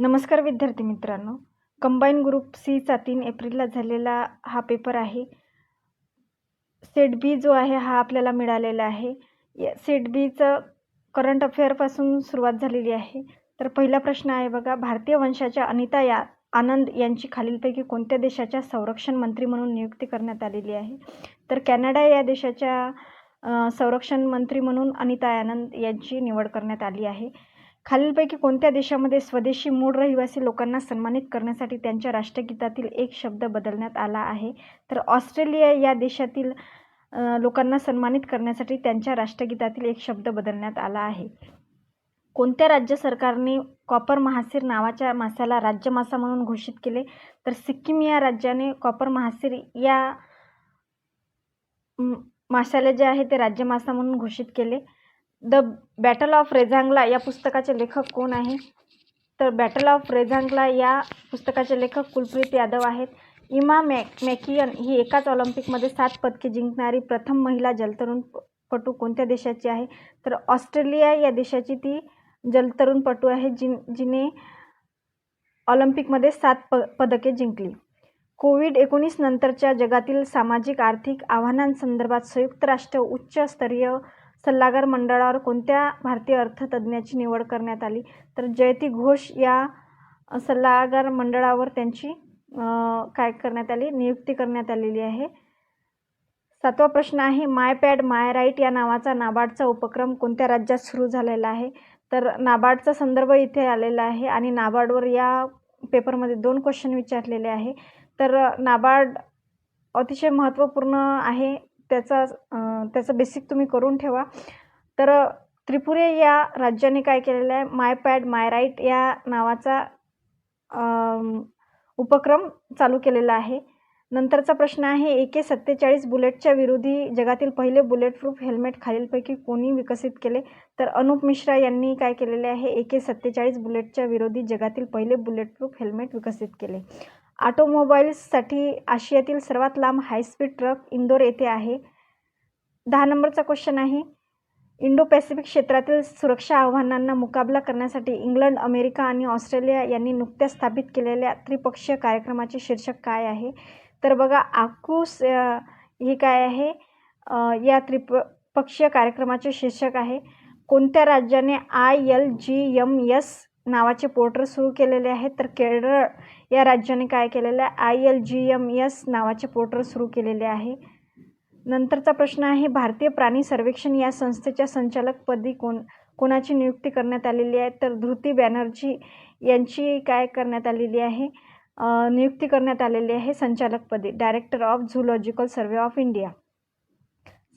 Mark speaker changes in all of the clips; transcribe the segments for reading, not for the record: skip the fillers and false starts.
Speaker 1: नमस्कार विद्यार्थी मित्रांनो, कंबाईन ग्रुप सीचा 3 एप्रिलला झालेला हा पेपर आहे. सेट बी जो आहे हा आपल्याला मिळालेला आहे. सेट बीचं करंट अफेअरपासून सुरुवात झालेली आहे. तर पहिला प्रश्न आहे बघा, भारतीय वंशाच्या अनिता आनंद यांची खालीलपैकी कोणत्या देशाच्या संरक्षण मंत्री म्हणून नियुक्ती करण्यात आलेली आहे? तर कॅनडा या देशाच्या संरक्षण मंत्री म्हणून अनिता आनंद यांची निवड करण्यात आली आहे. खालीलपैकी कोणत्या देशामध्ये स्वदेशी मूळ रहिवासी लोकांना सन्मानित करण्यासाठी त्यांच्या राष्ट्रगीतातील एक शब्द बदलण्यात आला आहे? तर ऑस्ट्रेलिया या देशातील लोकांना सन्मानित करण्यासाठी त्यांच्या राष्ट्रगीतातील एक शब्द बदलण्यात आला आहे. कोणत्या राज्य सरकारने कॉपर महासीर नावाच्या माशाला राज्य मासा म्हणून घोषित केले? तर सिक्कीम या राज्याने कॉपर महासीर या माशाला जे आहे ते राज्य मासा म्हणून घोषित केले. द बॅटल ऑफ रेझांगला या पुस्तकाचे लेखक कोण आहे? तर बॅटल ऑफ रेझांगला या पुस्तकाचे लेखक कुलप्रीत यादव आहेत. इमा मॅकियन ही एकाच ऑलिम्पिकमध्ये 7 पदके जिंकणारी प्रथम महिला जलतरणपटू कोणत्या देशाची आहे? तर ऑस्ट्रेलिया या देशाची ती जलतरणपटू आहे जिने ऑलिम्पिकमध्ये 7 पदके जिंकली. कोविड-19 नंतरच्या जगातील सामाजिक आर्थिक आव्हानांसंदर्भात संयुक्त राष्ट्र उच्च स्तरीय सल्लागार मंडळावर कोणत्या भारतीय अर्थतज्ज्ञाची निवड करण्यात आली? तर जयती घोष या सल्लागार मंडळावर त्यांची नियुक्ती करण्यात आलेली आहे. 7वा प्रश्न आहे, माय पॅड माय राईट या नावाचा नाबार्डचा उपक्रम कोणत्या राज्यात सुरू झालेला आहे? तर नाबार्डचा संदर्भ इथे आलेला आहे आणि नाबार्डवर या पेपरमध्ये 2 क्वेश्चन विचारलेले आहे. तर नाबार्ड अतिशय महत्त्वपूर्ण आहे, त्याचं बेसिक तुम्ही करून ठेवा. तर त्रिपुरा या राज्याने काय केलेलं आहे, माय पॅड माय राईट या नावाचा उपक्रम चालू केलेला आहे. नंतरचा प्रश्न आहे, AK-47 बुलेटच्या विरोधी जगातील पहिले बुलेट प्रूफ हेल्मेट खालीलपैकी कोणी विकसित केले? तर अनुप मिश्रा यांनी काय केलेले आहे, AK-47 बुलेटच्या विरोधी जगातील पहिले बुलेट प्रूफ हेल्मेट विकसित केले. ऑटोमोबाईल्ससाठी आशियातील सर्वात लांब हायस्पीड ट्रक इंदोर येथे आहे. 10 नंबरचा क्वेश्चन आहे, इंडो पॅसिफिक क्षेत्रातील सुरक्षा आव्हानांना मुकाबला करण्यासाठी इंग्लंड, अमेरिका आणि ऑस्ट्रेलिया यांनी नुकत्याच स्थापित केलेल्या त्रिपक्षीय कार्यक्रमाचे शीर्षक काय आहे? तर बघा, आकूस ही काय आहे, या त्रिपक्षीय कार्यक्रमाचे शीर्षक आहे. कोणत्या राज्याने ILGMS नावाचे पोर्टल सुरू केलेले आहे? तर केरळ या राज्याने काय केलेलं आहे, ILGMS नावाचे पोर्टल सुरू केलेले आहे. नंतरचा प्रश्न आहे, भारतीय प्राणी सर्वेक्षण या संस्थेच्या संचालकपदी कोणाची नियुक्ती करण्यात आलेली आहे? तर धृती बॅनर्जी यांची काय करण्यात आलेली आहे, नियुक्ती करण्यात आलेली आहे संचालकपदी, director of zoological survey of India.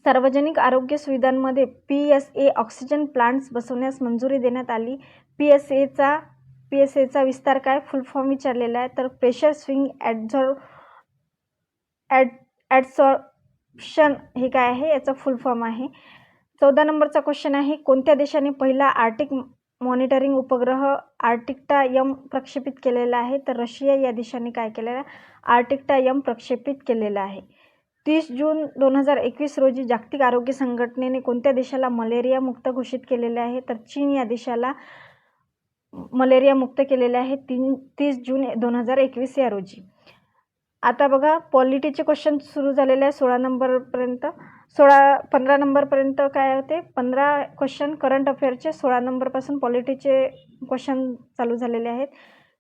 Speaker 1: सार्वजनिक आरोग्य सुविधांमध्ये PSA ऑक्सिजन प्लांट्स बसवण्यास मंजुरी देण्यात आली. PSAचा विस्तार काय, फुल फॉर्म विचारलेला आहे. तर प्रेशर स्विंग ॲडसॉर्प्शन हे काय आहे, याचा फुल फॉर्म आहे. 14 नंबरचा क्वेश्चन आहे, कोणत्या देशाने पहिला आर्टिक मॉनिटरिंग उपग्रह आर्टिक्टा M प्रक्षेपित केलेला आहे? तर रशिया या देशाने काय केलेला आहे, आर्टिक्टा M प्रक्षेपित केलेला आहे. 30 जून 2021 रोजी जागतिक आरोग्य संघटनेने कोणत्या देशाला मलेरिया मुक्त घोषित केलेले आहे? तर चीन या देशाला मलेरिया मुक्त केलेले आहे 30 जून 2021 या रोजी. आता बघा, पॉलिटीचे क्वेश्चन सुरू झालेले आहे 16 नंबरपर्यंत. 15 नंबरपर्यंत काय होते, 15 क्वेश्चन करंट अफेअरचे. 16 नंबरपासून पॉलिटीचे क्वेश्चन चालू झालेले आहेत.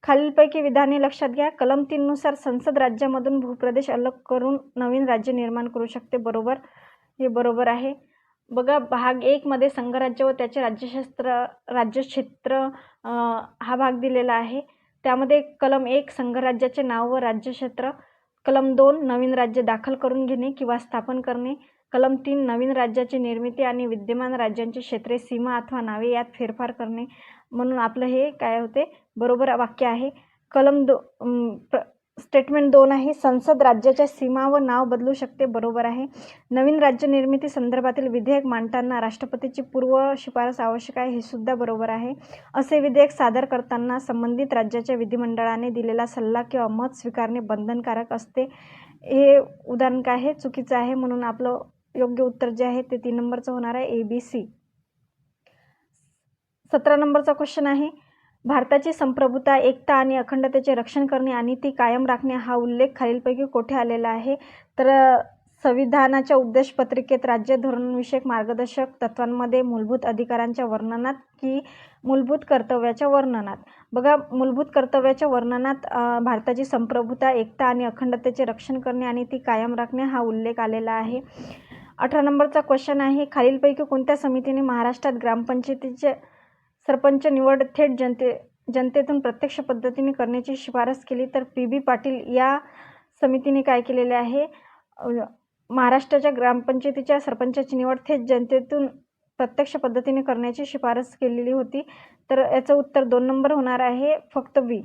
Speaker 1: खालीलपैकी विधाने लक्षात घ्या. कलम 3 नुसार संसद राज्यामधून भूप्रदेश अलग करून नवीन राज्य निर्माण करू शकते. बरोबर, हे बरोबर आहे. बघा, भाग 1 मध्ये संघराज्य व त्याचे राज्यक्षेत्र हा भाग दिलेला आहे. त्यामध्ये कलम 1 संघराज्याचे नाव व राज्यक्षेत्र, कलम 2 नवीन राज्य दाखल करून घेणे किंवा स्थापन करणे, कलम 3 नवीन राज्याची निर्मिती आणि विद्यमान राज्यांची क्षेत्रे, सीमा अथवा नावे यात फेरफार करणे. म्हणून आपलं हे काय होते, बरोबर वाक्य आहे. कलम स्टेटमेंट 2 आहे, संसद राज्याच्या सीमा व नाव बदलू शकते. बरोबर आहे. नवीन राज्य निर्मिती संदर्भातील विधेयक मांडताना राष्ट्रपतीची पूर्व शिफारस आवश्यक आहे. हे सुद्धा बरोबर आहे. असे विधेयक सादर करताना संबंधित राज्याच्या विधिमंडळाने दिलेला सल्ला किंवा मत स्वीकारणे बंधनकारक असते. हे उदाहरण काय आहे, चुकीचं आहे. म्हणून आपलं योग्य उत्तर जे आहे ते 3 नंबरचं होणार आहे, ABC. 17 नंबरचा क्वेश्चन आहे, भारताची संप्रभुता, एकता आणि अखंडतेचे रक्षण करणे आणि ती कायम राखणे हा उल्लेख खालीलपैकी कोठे आलेला आहे? तर संविधानाच्या उद्देशपत्रिकेत, राज्य धोरणविषयक मार्गदर्शक तत्त्वांमध्ये, मूलभूत अधिकारांच्या वर्णनात की मूलभूत कर्तव्याच्या वर्णनात? बघा, मूलभूत कर्तव्याच्या वर्णनात भारताची संप्रभुता, एकता आणि अखंडतेचे रक्षण करणे आणि ती कायम राखणे हा उल्लेख आलेला आहे. 18 नंबरचा क्वेश्चन आहे, खालीलपैकी कोणत्या समितीने महाराष्ट्रात ग्रामपंचायतीचे सरपंच निवड थेट जनतेतून प्रत्यक्ष पद्धतीने करण्याची शिफारस केली? तर पी.बी. पाटील या समितीने काय केलेले आहे? महाराष्ट्राच्या ग्रामपंचायतीच्या सरपंचाची निवड थेट जनतेतून प्रत्यक्ष पद्धतीने करण्याची शिफारस केलेली होती. तर याचं उत्तर 2 नंबर होणार आहे, फक्त बी.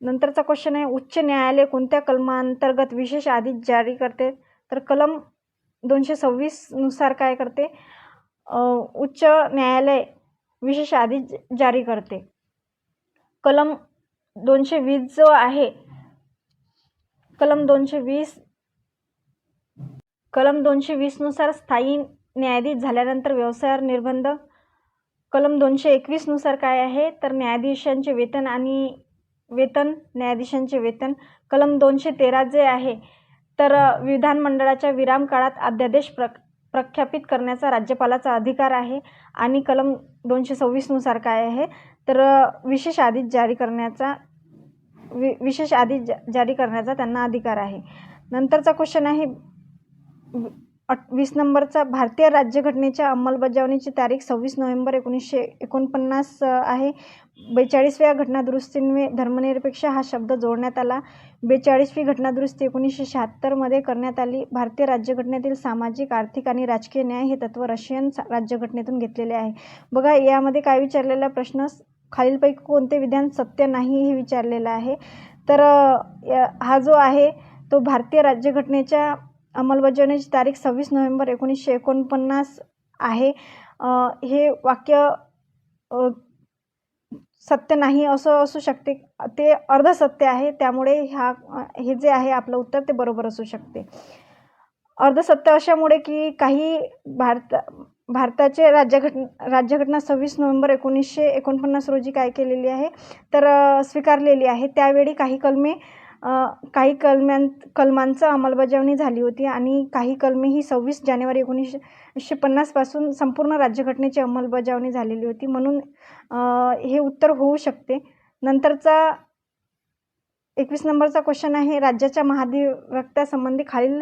Speaker 1: नंतरचा क्वेश्चन आहे, उच्च न्यायालय कोणत्या कलमांतर्गत विशेष आदेश जारी करते? तर कलम 226 नुसार काय करते? उच्च न्यायालय विशेष आदेश जारी करते. कलम 220 जो आहे, कलम 220 नुसार स्थायी न्यायाधीश झाल्यानंतर व्यवसायावर निर्बंध. कलम 221 नुसार काय आहे? तर न्यायाधीशांचे वेतन आणि न्यायाधीशांचे वेतन. कलम 213 जे आहे, तर विधानमंडळाच्या विराम काळात अध्यादेश प्रख्यापित करण्याचा राज्यपालाचा अधिकार आहे. आणि कलम 226 नुसार काय आहे? तर विशेष आदेश जारी करण्याचा त्यांना अधिकार आहे. नंतरचा क्वेश्चन आहे 20 नंबरचा, भारतीय राज्यघटनेच्या अंमलबजावणीची तारीख 26 नोव्हेंबर 1949 आहे. 42व्या घटनादुरुस्तीमुळे धर्मनिरपेक्ष हा शब्द जोडण्यात आला. 42वी घटनादुरुस्ती 1976 मध्ये करण्यात आली. भारतीय राज्यघटनेतील सामाजिक, आर्थिक आणि राजकीय न्याय हे तत्त्व रशियन राज्यघटनेतून घेतलेले आहे. बघा, यामध्ये काय विचारलेला प्रश्न, खालीलपैकी कोणते विधान सत्य नाही हे विचारलेलं आहे. तर हा जो आहे तो भारतीय राज्यघटनेच्या अंमलबजावणीची तारीख 26 नोव्हेंबर 1949 आहे. हे वाक्य सत्य नाही असं असू शकते, ते अर्धसत्य आहे. त्यामुळे हे जे आहे आपलं उत्तर ते बरोबर असू शकते. अर्धसत्य अशामुळे की काही भारताचे राज्यघटना 26 नोव्हेंबर 1949 रोजी काय केलेली आहे? तर स्वीकारलेली आहे. त्यावेळी काही कलमांचं अंमलबजावणी झाली होती आणि काही कलमे ही 26 जानेवारी 1950 पासून संपूर्ण राज्यघटनेची अंमलबजावणी झालेली होती. म्हणून हे उत्तर होऊ शकते. नंतरचा 21 नंबरचा क्वेश्चन आहे, राज्याच्या महाधिवक्त्यासंबंधी खालील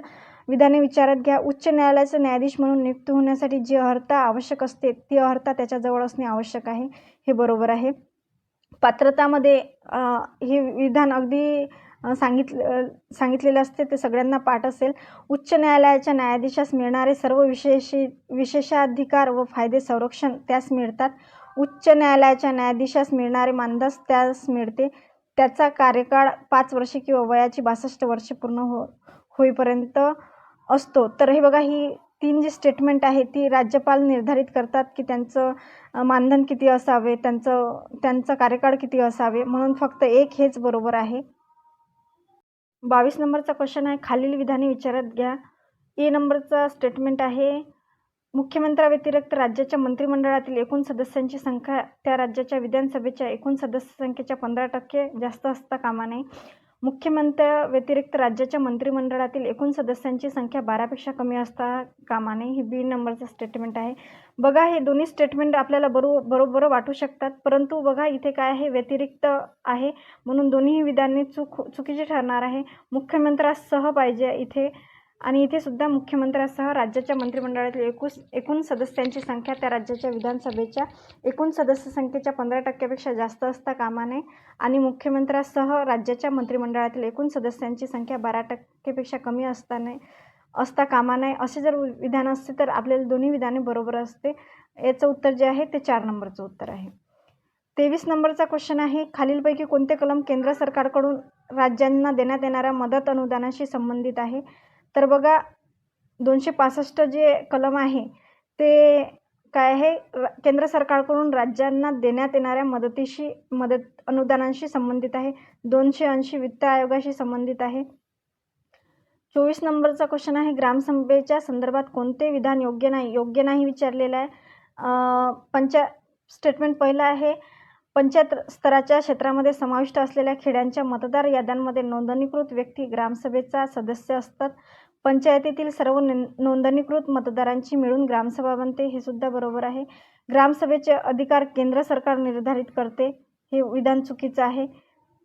Speaker 1: विधाने विचारात घ्या. उच्च न्यायालयाचा न्यायाधीश म्हणून नियुक्त होण्यासाठी जी अर्हता आवश्यक असते ती अर्हता त्याच्याजवळ असणे आवश्यक आहे. हे बरोबर आहे. पात्रतामध्ये हे विधान अगदी सांगितलेलं असते, ते सगळ्यांना पाठ असेल. उच्च न्यायालयाच्या न्यायाधीशास मिळणारे सर्व विशेषाधिकार व फायदे संरक्षण त्यास मिळतात. उच्च न्यायालयाच्या न्यायाधीशास मिळणारे मानधन त्यास मिळते. त्याचा कार्यकाळ 5 वर्षे किंवा वयाची 62 वर्षे पूर्ण होईपर्यंत असतो. तर हे बघा, ही 3 जी स्टेटमेंट आहे ती राज्यपाल निर्धारित करतात की त्यांचं मानधन किती असावे, त्यांचा कार्यकाळ किती असावे. म्हणून फक्त 1 हेच बरोबर आहे. 22 नंबरचा क्वेश्चन आहे, खालील विधाने विचारात घ्या. ए नंबरचा स्टेटमेंट आहे, मुख्यमंत्र्याव्यतिरिक्त राज्याच्या मंत्रिमंडळातील एकूण सदस्यांची संख्या त्या राज्याच्या विधानसभेच्या एकूण सदस्य संख्येच्या 15% जास्त असता कामा नये. मुख्यमंत्र्याव्यतिरिक्त राज्याच्या मंत्रिमंडळातील एकूण सदस्यांची संख्या 12पेक्षा कमी असता कामा नये. ही बी नंबरचं स्टेटमेंट आहे. बघा, हे दोन्ही स्टेटमेंट आपल्याला बरोबर वाटू शकतात, परंतु बघा इथे काय आहे, व्यतिरिक्त आहे, म्हणून दोन्ही विधाने चुकीची ठरणार आहे. मुख्यमंत्र्यासह पाहिजे इथे, आणि इथे सुद्धा मुख्यमंत्र्यासह राज्याच्या मंत्रिमंडळातील एकूण सदस्यांची संख्या त्या राज्याच्या विधानसभेच्या एकूण सदस्य संख्येच्या 15%पेक्षा जास्त असता कामा नये. आणि मुख्यमंत्र्यासह राज्याच्या मंत्रिमंडळातील एकूण सदस्यांची संख्या 12%पेक्षा कमी असता कामा नये. असे जर विधान असते तर आपल्याला दोन्ही विधाने बरोबर असते. याचं उत्तर जे आहे ते 4 नंबरचं उत्तर आहे. 23 नंबरचा क्वेश्चन आहे, खालीलपैकी कोणते कलम केंद्र सरकारकडून राज्यांना देण्यात येणाऱ्या मदत अनुदानाशी संबंधित आहे? तर बघा, 265 जे कलम आहे ते काय आहे, केंद्र सरकारकडून राज्यांना देण्यात येणाऱ्या मदत अनुदानांशी संबंधित आहे. 280 वित्त आयोगाशी संबंधित आहे. 24 नंबरचा क्वेश्चन आहे, ग्रामसभेच्या संदर्भात कोणते विधान योग्य नाही विचारलेलं आहे. स्टेटमेंट पहिला आहे, पंचायत स्तराच्या क्षेत्रामध्ये समाविष्ट असलेल्या खेड्यांच्या मतदार याद्यांमध्ये नोंदणीकृत व्यक्ती ग्रामसभेचा सदस्य असतात. पंचायतीतील सर्व नोंदणीकृत मतदारांची मिळून ग्रामसभा बनते, हे सुद्धा बरोबर आहे. ग्रामसभेचे अधिकार केंद्र सरकार निर्धारित करते, हे विधान चुकीचं आहे.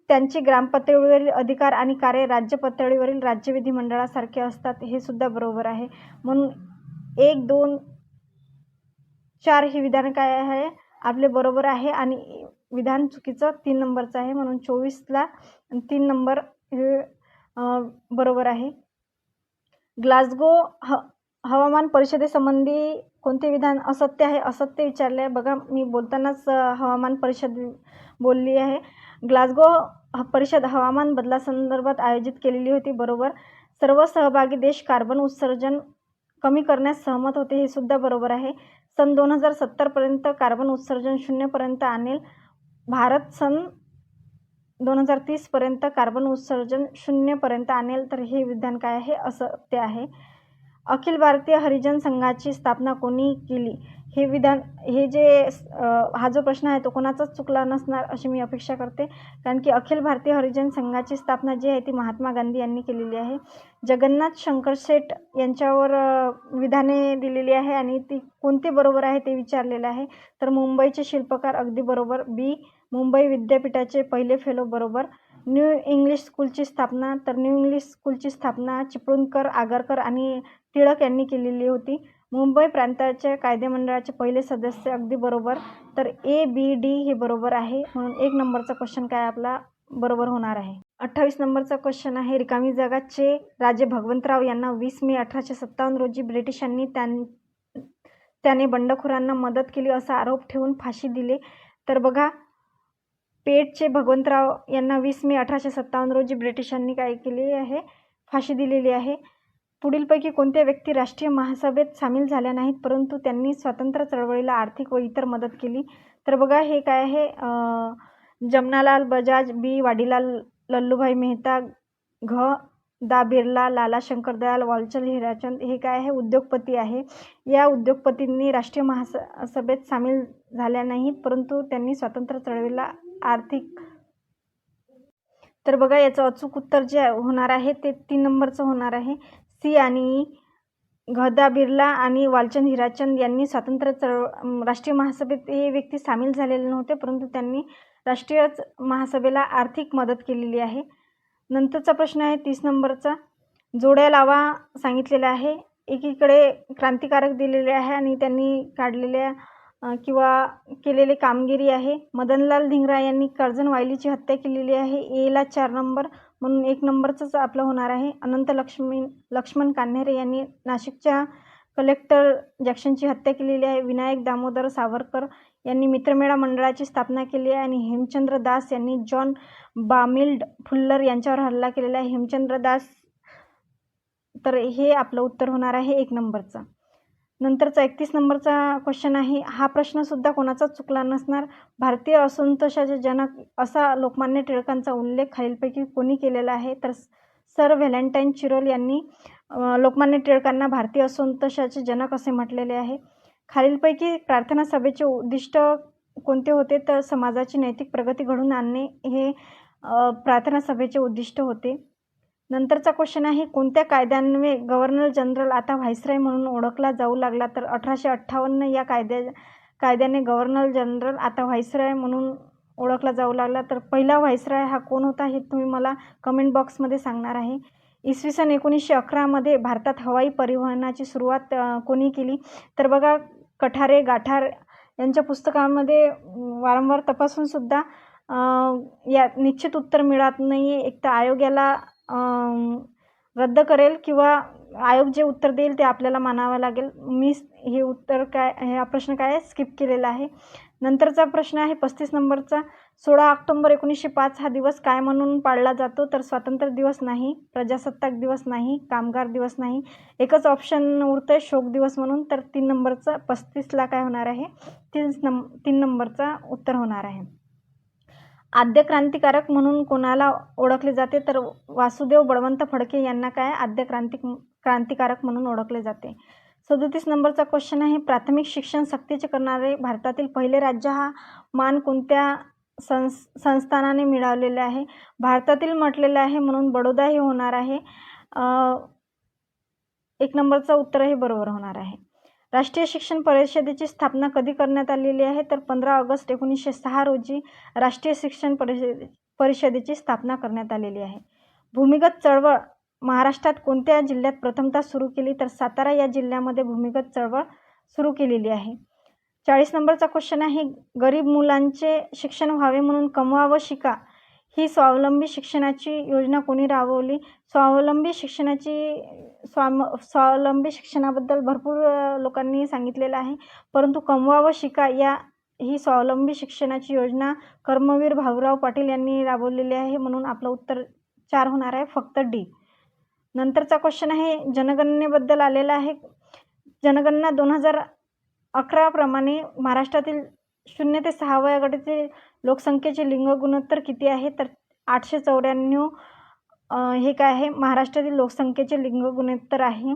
Speaker 1: त्यांची ग्रामपातळीवरील अधिकार आणि कार्य राज्य पातळीवरील राज्य विधिमंडळासारखे असतात, हे सुद्धा बरोबर आहे. म्हणून 1, 2, 4 हे विधान काय आहे आपले बरोबर आहे आणि विधान चुकीचं 3 नंबरचं आहे. म्हणून 24ला 3 नंबर हे बरोबर आहे. ग्लासगो हवामान परिषदेसंबंधी कोणते विधान असत्य आहे? असत्य विचारले आहे. बघा, मी बोलतानाच हवामान परिषद बोलली आहे. ग्लासगो परिषद हवामान बदलासंदर्भात आयोजित केलेली होती, बरोबर. सर्व सहभागी देश कार्बन उत्सर्जन कमी करण्यास सहमत होते, हे सुद्धा बरोबर आहे. सन 2070पर्यंत कार्बन उत्सर्जन 0पर्यंत आणेल. भारत सन 2030पर्यंत कार्बन उत्सर्जन 0पर्यंत आणेल, तर हे विधान काय आहे? असत्य आहे. अखिल भारतीय हरिजन संघाची स्थापना कोणी केली? हे विधान हा जो प्रश्न आहे तो कोणाचाच चुकला नसणार अशी मी अपेक्षा करते, कारण की अखिल भारतीय हरिजन संघाची स्थापना जी आहे ती महात्मा गांधी यांनी केलेली आहे. जगन्नाथ शंकर शेठ यांच्यावर विधाने दिलेली आहे आणि ती कोणते बरोबर आहे ते विचारलेलं आहे. तर मुंबईचे शिल्पकार अगदी बरोबर. बी, मुंबई विद्यापीठाचे पहिले फेलो, बरोबर. न्यू इंग्लिश स्कूलची स्थापना, तर न्यू इंग्लिश स्कूलची स्थापना चिपळूणकर, आगरकर आणि टिळक यांनी केलेली होती. मुंबई प्रांताच्या कायदेमंडळाचे पहिले सदस्य, अगदी बरोबर. तर ए, बी, डी हे बरोबर आहे. म्हणून 1 नंबरचा क्वेश्चन काय आपला बरोबर होणार आहे. 28 नंबरचा क्वेश्चन आहे, रिकामी जागाचे राजे भगवंतराव यांना 20 मे 1857 रोजी ब्रिटिशांनी त्याने बंडखोरांना मदत केली असा आरोप ठेवून फाशी दिले. तर बघा, पेठचे भगवंतराव यांना 20 मे 1857 रोजी ब्रिटिशांनी काय केले आहे? फाशी दिलेली आहे. पुढीलपैकी कोणत्या व्यक्ती राष्ट्रीय महासभेत सामील झाल्या नाहीत परंतु त्यांनी स्वातंत्र्य चळवळीला आर्थिक व इतर मदत केली? तर बघा, हे काय आहे? जमनालाल बजाज, बी, वाडीलाल लल्लूभाई मेहता, घ, दा बिर्ला, लाला शंकरदयाल, वालचंद हिराचंद हे काय आहे? उद्योगपती आहे. या उद्योगपतींनी राष्ट्रीय महासभेत सामील झाल्या नाहीत परंतु त्यांनी स्वातंत्र्य चळवळीला आर्थिक. तर बघा, याचं अचूक उत्तर जे होणार आहे ते 3 नंबरचं होणार आहे. सी आणि घदा बिर्ला आणि वालचंद हिराचंद यांनी राष्ट्रीय महासभेत हे व्यक्ती सामील झालेले नव्हते परंतु त्यांनी राष्ट्रीय महासभेला आर्थिक मदत केलेली आहे. नंतरचा प्रश्न आहे 30 नंबरचा. जोड्या लावा सांगितलेला आहे. एकीकडे क्रांतिकारक दिलेले आहे आणि त्यांनी काढलेल्या किंवा केलेली कामगिरी आहे. मदनलाल धिंगरा यांनी कर्जन वायलीची हत्या केलेली आहे. एला 4 नंबर, म्हणून 1 नंबरचंच आपलं होणार आहे. अनंत लक्ष्मण कान्हेरे यांनी नाशिकच्या कलेक्टर जॅक्सनची हत्या केलेली आहे. विनायक दामोदर सावरकर यांनी मित्रमेळा मंडळाची स्थापना केली आहे आणि हेमचंद्र दास यांनी जॉन बामिल्ड फुल्लर यांच्यावर हल्ला केलेला आहे. हेमचंद्र दास, तर हे आपलं उत्तर होणार आहे 1 नंबरचं. नंतरचा 31 नंबरचा क्वेश्चन आहे. हा प्रश्नसुद्धा कोणाचाच चुकला नसणार. भारतीय असंतोषाचे जनक असा लोकमान्य टिळकांचा उल्लेख खालीलपैकी कोणी केलेला आहे? तर सर व्हॅलेंटाईन चिरोल यांनी लोकमान्य टिळकांना भारतीय असंतोषाचे जनक असे म्हटलेले आहे. खालीलपैकी प्रार्थना सभेचे उद्दिष्ट कोणते होते? तर समाजाची नैतिक प्रगती घडवून आणणे हे प्रार्थना सभेचे उद्दिष्ट होते. नंतरचा क्वेश्चन आहे, कोणत्या कायद्यान्वये गव्हर्नर जनरल आता व्हाईसरॉय म्हणून ओळखला जाऊ लागला? तर 1858 या कायद्याने गव्हर्नर जनरल आता व्हाईसरॉय म्हणून ओळखला जाऊ लागला. तर पहिला व्हाईसरॉय हा कोण होता हे तुम्ही मला कमेंट बॉक्समध्ये सांगणार आहे. इसवी सन 1911 भारतात हवाई परिवहनाची सुरुवात कोणी केली? तर बघा, कठारे गाठार यांच्या पुस्तकामध्ये वारंवार तपासूनसुद्धा या निश्चित उत्तर मिळत नाही आहे. एक तर आयोग याला रद्द करेल किंवा आयोग जे उत्तर देईल ते आपल्याला मानावं लागेल. मी हा प्रश्न काय स्किप केलेला आहे. नंतरचा प्रश्न आहे 35 नंबरचा. 16 ऑक्टोबर 1905 हा दिवस काय म्हणून पाळला जातो? तर स्वातंत्र्य दिवस नाही, प्रजासत्ताक दिवस नाही, कामगार दिवस नाही. एकच ऑप्शन उरतं शोक दिवस म्हणून. तर 3 नंबरचा 35ला काय होणार आहे? 3 नंबरचा उत्तर होणार आहे. आद्य क्रांतिकारक म्हणून कोणाला ओळखले जाते? तर वासुदेव बळवंत फडके यांना काय आद्य क्रांतिकारक म्हणून ओळखले जाते. 37 नंबरचा क्वेश्चन आहे, प्राथमिक शिक्षण सक्तीचे करणारे भारतातील पहिले राज्य हा मान कोणत्या संस्थानाने मिळवलेले आहे. भारतातील म्हटलेलं आहे म्हणून बडोदा हे होणार आहे. 1 नंबरचं उत्तर हे बरोबर होणार आहे. राष्ट्रीय शिक्षण परिषदेची स्थापना कधी करण्यात आलेली आहे? तर 15 ऑगस्ट 1906 रोजी राष्ट्रीय शिक्षण परिषदेची स्थापना करण्यात आलेली आहे. भूमिगत चळवळ महाराष्ट्रात कोणत्या जिल्ह्यात प्रथमतः सुरू केली? तर सातारा या जिल्ह्यामध्ये भूमिगत चळवळ सुरू केलेली आहे. 40 नंबरचा क्वेश्चन आहे, गरीब मुलांचे शिक्षण व्हावे म्हणून कमवा व शिका ही स्वावलंबी शिक्षणाची योजना कोणी राबवली? स्वावलंबी शिक्षणाबद्दल भरपूर लोकांनी सांगितलेलं आहे, परंतु कमवा व शिका ही स्वावलंबी शिक्षणाची योजना कर्मवीर भाऊराव पाटील यांनी राबवलेली आहे, म्हणून आपलं उत्तर 4 होणार आहे, फक्त डी. नंतरचा क्वेश्चन आहे, जनगणनेबद्दल आलेला आहे. जनगणना 2011 प्रमाणे महाराष्ट्रातील 0 ते 6 वयोगटातील लोकसंख्येचे लिंग गुणोत्तर किती आहे? तर 894 हे काय आहे? महाराष्ट्रातील लोकसंख्येचे लिंग गुणोत्तर आहे.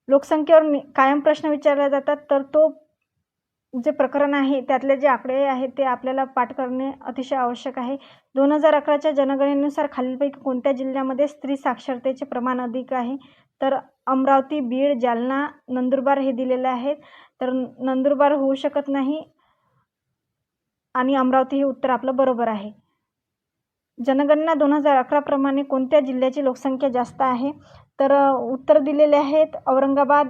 Speaker 1: लोकसंख्येवर कायम प्रश्न विचारले जातात, तर तो जे प्रकरण आहे त्यातले जे आकडे आहेत ते आपल्याला पाठ करणे अतिशय आवश्यक आहे. 2011च्या जनगणनेनुसार खालीलपैकी कोणत्या जिल्ह्यामध्ये स्त्री साक्षरतेचे प्रमाण अधिक आहे? तर अमरावती, बीड, जालना, नंदुरबार हे दिलेले आहेत. तर नंदुरबार होऊ शकत नाही आणि अमरावती हे उत्तर आपलं बरोबर आहे. जनगणना 2011 प्रमाणे कोणत्या जिल्ह्याची लोकसंख्या जास्त आहे? तर उत्तर दिलेले आहेत औरंगाबाद,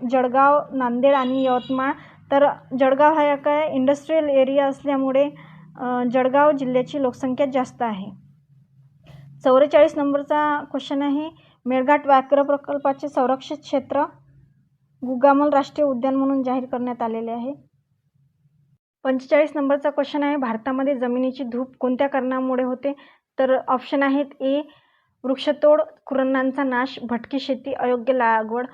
Speaker 1: जळगाव, नांदेड आणि यवतमाळ. तर जळगाव हा काय इंडस्ट्रियल एरिया असल्यामुळे जळगाव जिल्ह्याची लोकसंख्या जास्त आहे. 44 नंबरचा क्वेश्चन आहे, मेळघाट व्याघ्र प्रकल्पाचे संरक्षित क्षेत्र गुगामल राष्ट्रीय उद्यान म्हणून जाहीर करण्यात आलेले आहे. 45 नंबरचा क्वेश्चन आहे, भारतामध्ये जमिनीची धूप कोणत्या कारणामुळे होते? तर ऑप्शन आहेत, ए वृक्षतोड, कुरणांचा नाश, भटकी शेती, अयोग्य लागवड.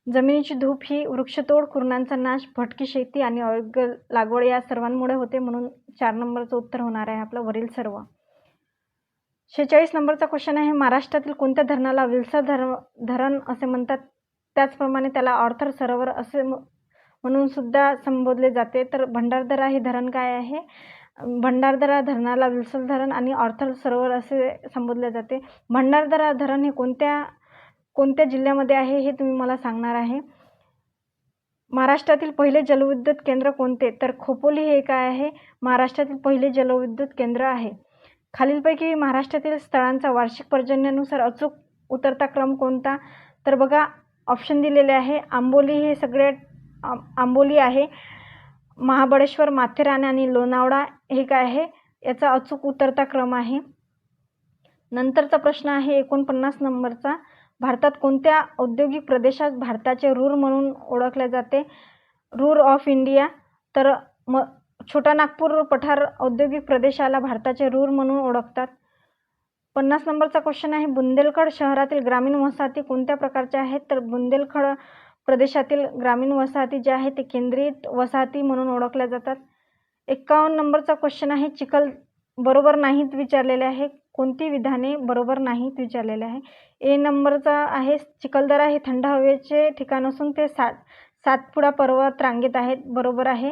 Speaker 1: जमिनीची धूप ही वृक्षतोड, कुरणांचा नाश, भटकी शेती आणि अयोग्य लागवड या सर्वांमुळे होते, म्हणून 4 नंबरचं उत्तर होणार आहे आपलं वरील सर्व. 46 नंबरचा क्वेश्चन आहे, महाराष्ट्रातील कोणत्या धरणाला विल्सन धरण असे म्हणतात? त्याचप्रमाणे त्याला ऑर्थर सरोवर असे म्हणून सुद्धा संबोधले जाते. तर भंडारदरा हे धरण काय आहे? भंडारदरा धरणाला विल्सन धरण आणि ऑर्थर सरोवर असे संबोधले जाते. भंडारदरा धरण हे कोणत्या जिल्ह्यामध्ये आहे हे तुम्ही मला सांगणार आहे. महाराष्ट्रातील पहिले जलविद्युत केंद्र कोणते? तर खोपोली हे काय आहे? महाराष्ट्रातील पहिले जलविद्युत केंद्र आहे. खालीलपैकी महाराष्ट्रातील स्थळांचा वार्षिक पर्जन्यानुसार अचूक उतरता क्रम कोणता? तर बघा ऑप्शन दिलेले आहे. आंबोली हे सगळ्यात आंबोली आहे, महाबळेश्वर, माथेरान आणि लोणावळा हे काय आहे? याचा अचूक उतरता क्रम आहे. नंतरचा प्रश्न आहे 49 नंबरचा, भारतात कोणत्या औद्योगिक प्रदेशात भारताचे रूर म्हणून ओळखले जाते? रूर ऑफ इंडिया. तर छोटा नागपूर पठार औद्योगिक प्रदेशाला भारताचे रूर म्हणून ओळखतात. 50 नंबरचा क्वेश्चन आहे, बुंदेलखंड शहरातील ग्रामीण वसाहती कोणत्या प्रकारच्या आहेत? तर बुंदेलखंड प्रदेशातील ग्रामीण वसाहती ज्या आहेत ते केंद्रित वसाहती म्हणून ओळखल्या जातात. 51 नंबरचा क्वेश्चन आहे, चिखल बरोबर नाहीत विचारलेले आहे. कोणती विधाने बरोबर नाहीत विचारलेले आहे? ए नंबरचा आहे, चिखलदरा हे थंड हवेचे ठिकाण असून ते सातपुडा पर्वत रांगेत आहेत, बरोबर आहे.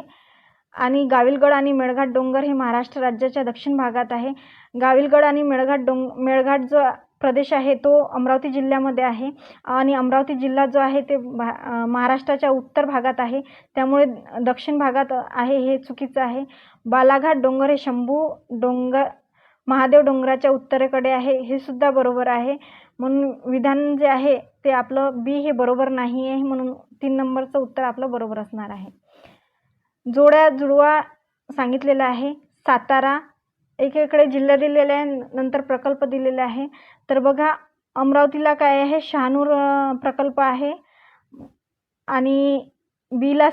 Speaker 1: आणि गाविलगड आणि मेळघाट डोंगर हे महाराष्ट्र राज्याच्या दक्षिण भागात आहे. गाविलगड आणि मेळघाट जो प्रदेश आहे तो अमरावती जिल्ह्यामध्ये आहे आणि अमरावती जिल्हा जो आहे ते महाराष्ट्राच्या उत्तर भागात आहे, त्यामुळे दक्षिण भागात आहे हे चुकीचं आहे. बालाघाट डोंगर हे शंभू डोंगर महादेव डोंगराच्या उत्तरेकडे आहे, हे सुद्धा बरोबर आहे. म्हणून विधान जे आहे ते आपलं बी हे बरोबर नाही आहे, म्हणून 3 नंबरचं उत्तर आपलं बरोबर असणार आहे. जोड्या जुळवा सांगितलेलं आहे. सातारा एकीकडे जिल्हा दिलेला आहे, नंतर प्रकल्प दिलेला आहे. तर बघा अमरावतीला काय आहे? शहानूर प्रकल्प आहे आणि बीला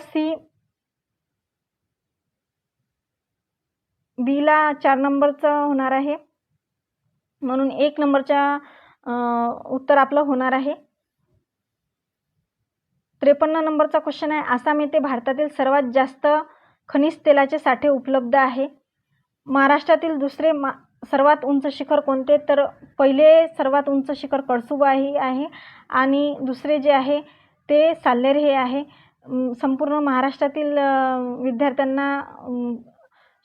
Speaker 1: 4 नंबरचं होणार आहे, म्हणून 1 नंबरच्या उत्तर आपलं होणार आहे. 53 नंबरचा क्वेश्चन आहे, आसाम येथे भारतातील सर्वात जास्त खनिज तेलाचे साठे उपलब्ध आहे. महाराष्ट्रातील दुसरे सर्वात उंच शिखर कोणते? तर पहिले सर्वात उंच शिखर कळसुबाई आहे आणि दुसरे जे आहे ते साल्हेर हे आहे. संपूर्ण महाराष्ट्रातील विद्यार्थ्यांना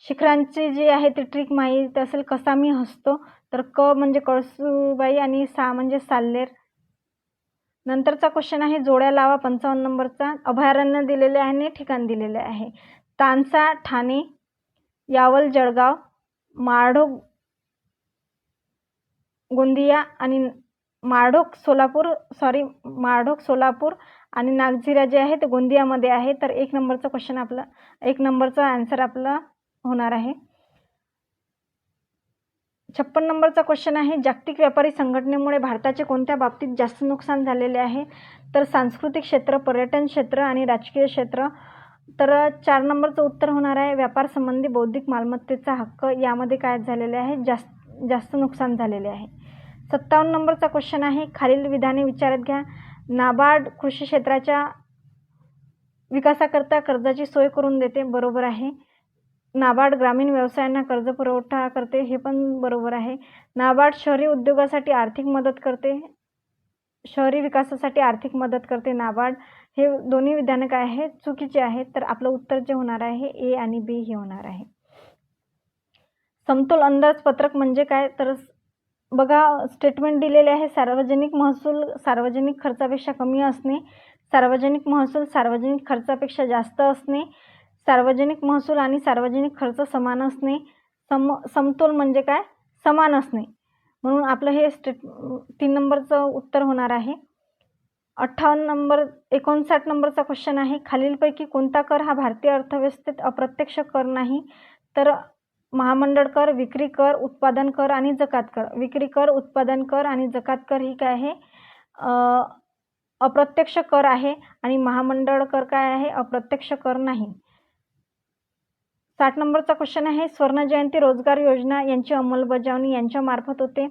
Speaker 1: शिखरांची जी आहे ती ट्रिक माहीत असेल, कसा मी हसतो, तर क म्हणजे कळसूबाई आणि सा म्हणजे साल्हेर. नंतरचा क्वेश्चन आहे जोड्या लावा 55 नंबरचा. अभयारण्य दिलेले आहे आणि ठिकाण दिलेले आहे. तानसा ठाणे, यावल जळगाव, माढोक गोंदिया आणि माढोक सोलापूर आणि नागझिरा जे आहे ते गोंदियामध्ये आहे. तर 1 नंबरचा क्वेश्चन आपला 1 नंबरचा आन्सर आपला होणार आहे. 56 नंबरचा क्वेश्चन आहे जागतिक व्यापारी संघटनेमुळे भारताचे कोणत्या बाबतीत जास्त नुकसान झालेले आहे? तर सांस्कृतिक क्षेत्र, पर्यटन क्षेत्र आणि राजकीय क्षेत्र. तर 4 नंबरचं उत्तर होणार आहे व्यापार संबंधी बौद्धिक मालमत्तेचा हक्क यामध्ये काय झालेले आहे? जास्त नुकसान झालेले आहे. 57 नंबरचा क्वेश्चन आहे खालील विधाने विचारात घ्या. नाबार्ड कृषी क्षेत्राच्या विकासाकरता कर्जाची सोय करून देते, बरोबर आहे. नाबार्ड ग्रामीण व्यवसायांना कर्ज पुरवठा करते, हे पण बरोबर आहे. नाबार्ड शहरी उद्योगासाठी आर्थिक मदत करते, शहरी विकासासाठी आर्थिक मदत करते नाबार्ड. हे दोन्ही विधानं काय आहेत? चुकीचे आहेत. तर आपलं उत्तर जे होणार आहे ए आणि बी हे होणार आहे. समतोल अंदाजपत्रक म्हणजे काय? तर बघा स्टेटमेंट दिलेले आहे. सार्वजनिक महसूल सार्वजनिक खर्चापेक्षा कमी असणे, सार्वजनिक महसूल सार्वजनिक खर्चापेक्षा जास्त असणे, सार्वजनिक महसूल आणि सार्वजनिक खर्च समान असणे. समतोल म्हणजे काय? समान असणे. म्हणून आपलं हे 3 नंबरचं उत्तर होणार आहे. 59 नंबरचा क्वेश्चन आहे खालीलपैकी कोणता कर हा भारतीय अर्थव्यवस्थेत अप्रत्यक्ष कर नाही? तर महामंडळ कर, विक्री कर, उत्पादन कर आणि जकात कर. विक्री कर, उत्पादन कर आणि जकात कर ही काय आहे? अप्रत्यक्ष कर आहे आणि महामंडळ कर काय आहे? अप्रत्यक्ष कर नाही. 60 नंबरचा क्वेश्चन आहे स्वर्ण जयंती रोजगार योजना यांची अंमलबजावणी यांच्या मार्फत होते.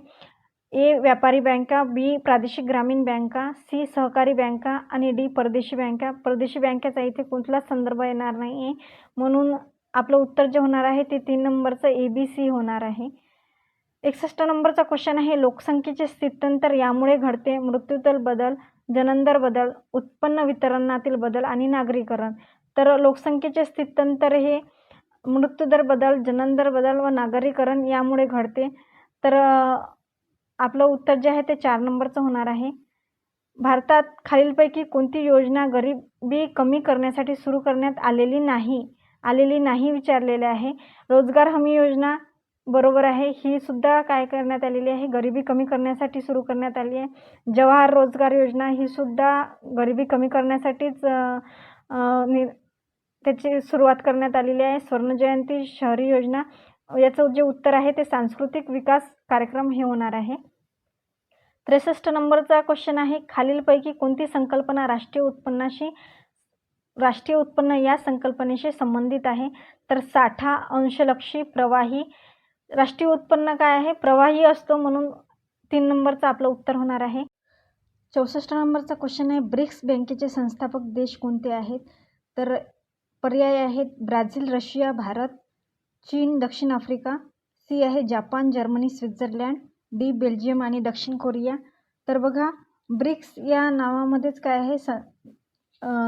Speaker 1: ए व्यापारी बँका, बी प्रादेशिक ग्रामीण बँका, सी सहकारी बँका आणि डी परदेशी बँका. परदेशी बँकेचा इथे कुठलाच संदर्भ येणार नाही आहे, म्हणून आपलं उत्तर जे होणार आहे ते 3 नंबरचं ABC होणार आहे. 61 नंबरचा क्वेश्चन आहे लोकसंख्येचे स्थित्यंतर यामुळे घडते मृत्यूदर बदल, जननदर बदल, उत्पन्न वितरणातील बदल आणि नागरीकरण. तर लोकसंख्येचे स्थित्यंतर हे मृत्यूदर बदल, जननदर बदल व नागरीकरण यामुळे घडते. तर आपलं उत्तर जे आहे ते 4 नंबरचं होणार आहे. भारतात खालीलपैकी कोणती योजना गरिबी कमी करण्यासाठी सुरू करण्यात आलेली नाही विचारलेले आहे. रोजगार हमी योजना बरोबर आहे, ही सुद्धा काय करण्यात आलेली आहे? गरिबी कमी करण्यासाठी सुरू करण्यात आली आहे. जवाहर रोजगार योजना ही सुद्धा गरिबी कमी करण्यासाठीच त्याची सुरुवात करण्यात आलेली आहे. स्वर्ण जयंती शहरी योजना याचं जे उत्तर आहे ते सांस्कृतिक विकास कार्यक्रम हे होणार आहे. 63 नंबरचा क्वेश्चन आहे खालीलपैकी कोणती संकल्पना राष्ट्रीय उत्पन्न या संकल्पनेशी संबंधित आहे? तर साठा, अंशलक्षी, प्रवाही. राष्ट्रीय उत्पन्न काय आहे? प्रवाही असतो, म्हणून 3 नंबरचं आपलं उत्तर होणार आहे. 64 नंबरचा क्वेश्चन आहे ब्रिक्स बँकेचे संस्थापक देश कोणते आहेत? तर पर्याय आहेत ब्राझील, रशिया, भारत, चीन, दक्षिण आफ्रिका. सी आहे Japan, Germany, Switzerland. D Belgium आणि दक्षिण कोरिया. तर बघा ब्रिक्स या नावामध्येच काय आहे?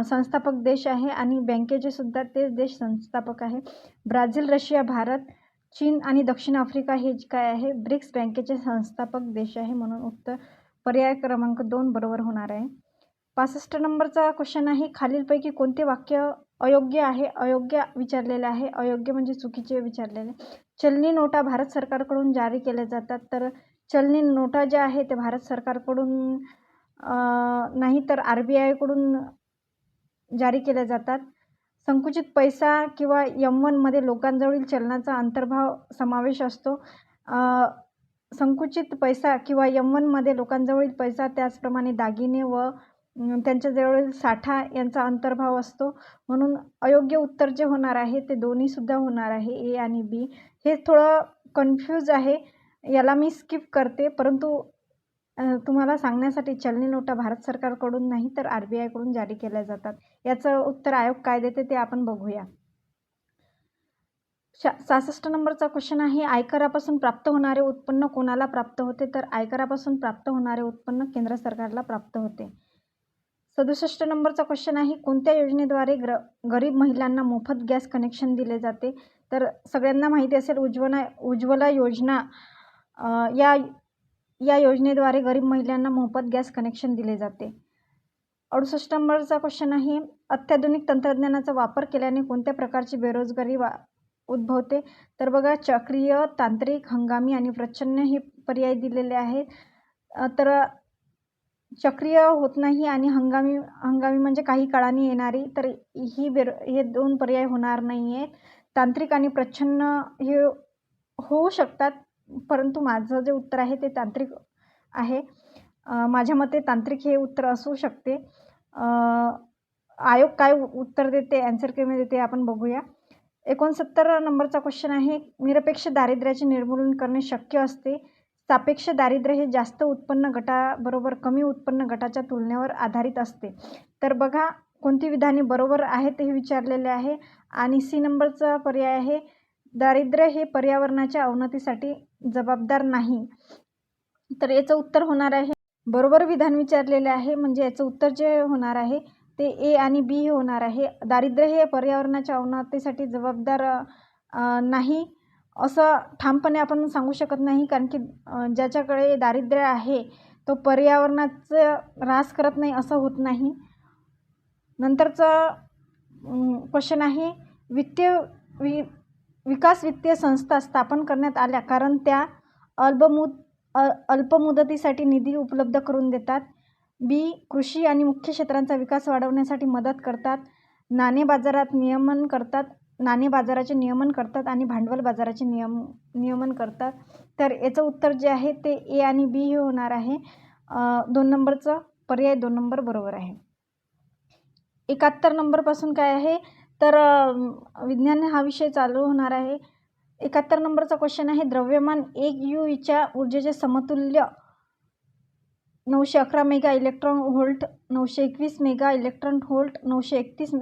Speaker 1: संस्थापक देश आहे आणि बँकेचे सुद्धा तेच देश संस्थापक आहे. ब्राझील, रशिया, भारत, चीन आणि दक्षिण आफ्रिका हे काय आहे? ब्रिक्स बँकेचे संस्थापक देश आहे, म्हणून उत्तर पर्याय क्रमांक 2 बरोबर होणार आहे. 65 नंबरचा क्वेश्चन आहे खालीलपैकी कोणते वाक्य अयोग्य आहे? अयोग्य विचारलेले आहे. अयोग्य म्हणजे चुकीचे विचारलेले. चलनी नोटा भारत सरकारकडून जारी केल्या जातात. तर चलनी नोटा ज्या आहेत ते भारत सरकारकडून नाही तर RBI कडून जारी केल्या जातात. संकुचित पैसा किंवा M1 मध्ये लोकांजवळील चलनाचा अंतर्भाव समावेश असतो. संकुचित पैसा किंवा M1 मध्ये लोकांजवळील पैसा, त्याचप्रमाणे दागिने व त्यांच्याजवळील साठा यांचा अंतर्भाव असतो, म्हणून अयोग्य उत्तर जे होणार आहे ते दोन्ही सुद्धा होणार आहे, ए आणि बी. हे थोडं कन्फ्यूज आहे, याला मी स्किप करते, परंतु तुम्हाला सांगण्यासाठी चलनी नोटा भारत सरकारकडून नाही तर RBI कडून जारी केल्या जातात. याचं उत्तर आयोग काय देते ते आपण बघूया. 66 नंबरचा क्वेश्चन आहे आयकरापासून प्राप्त होणारे उत्पन्न कोणाला प्राप्त होते? तर आयकरापासून प्राप्त होणारे उत्पन्न केंद्र सरकारला प्राप्त होते. 67 नंबरचा क्वेश्चन आहे कोणत्या योजनेद्वारे गरीब महिलांना मोफत गॅस कनेक्शन दिले जाते? तर सगळ्यांना माहिती असेल उज्ज्वला योजना या योजनेद्वारे गरीब महिलांना मोफत गॅस कनेक्शन दिले जाते. 68 नंबरचा क्वेश्चन आहे, अत्याधुनिक तंत्रज्ञानाचा वापर केल्याने कोणत्या प्रकारची बेरोजगारी उद्भवते? तर बघा, चक्रीय, तांत्रिक, हंगामी आणि प्रच्छन्न हे पर्याय दिलेले आहेत. तर चक्रीय होत नाही आणि हंगामी म्हणजे काही काळाने येणारी, तर हे 2 पर्याय होणार नाही आहेत. तांत्रिक आणि प्रच्छन्न हे होऊ शकतात, परंतु माझं जे उत्तर आहे ते तांत्रिक आहे. माझ्या मते तांत्रिक हे उत्तर असू शकते. आयोग काय उत्तर देते, आन्सर कीमध्ये देते आपण बघूया. 69 नंबरचा क्वेश्चन आहे, निरपेक्ष दारिद्र्याचे निर्मूलन करणे शक्य असते. सापेक्ष दारिद्र्य हे जास्त उत्पन्न गटाबरोबर कमी उत्पन्न गटाच्या तुलनेवर आधारित असते. तर बघा, कोणती विधाने बरोबर आहेत हे विचारलेले आहे. आणि सी नंबरचा पर्याय आहे, दारिद्र्य हे पर्यावरणाच्या अवनतीसाठी जबाबदार नाही. तर याचं उत्तर होणार आहे, बरोबर विधान विचारलेले आहे, म्हणजे याचं उत्तर जे होणार आहे ते ए आणि बी हे होणार आहे. दारिद्र्य हे पर्यावरणाच्या अवनतीसाठी जबाबदार नाही असं ठामपणे आपण सांगू शकत नाही, कारण की ज्याच्याकडे दारिद्र्य आहे तो पर्यावरणाचा ऱ्हास करत नाही असं होत नाही. नंतरचं क्वेश्चन आहे, विकास वित्तीय संस्था स्थापन करण्यात आल्या कारण त्या अल्पमुदतीसाठी निधी उपलब्ध करून देतात. बी, कृषी आणि मुख्य क्षेत्रांचा विकास वाढवण्यासाठी मदत करतात. नाणे बाजाराचे नियमन करतात आणि भांडवल बाजाराचे नियमन करतात. तर याचं उत्तर जे आहे ते ए आणि बी हे होणार आहे. 2 नंबरचं पर्याय 2 नंबर बरोबर आहे. 71 नंबरपासून काय आहे, तर विज्ञान हा विषय चालू होणार आहे. 71 नंबरचा क्वेश्चन आहे, द्रव्यमान 1 युच्या ऊर्जेचे समतुल्य 911 mega electron volt, 921 mega electron volt, 931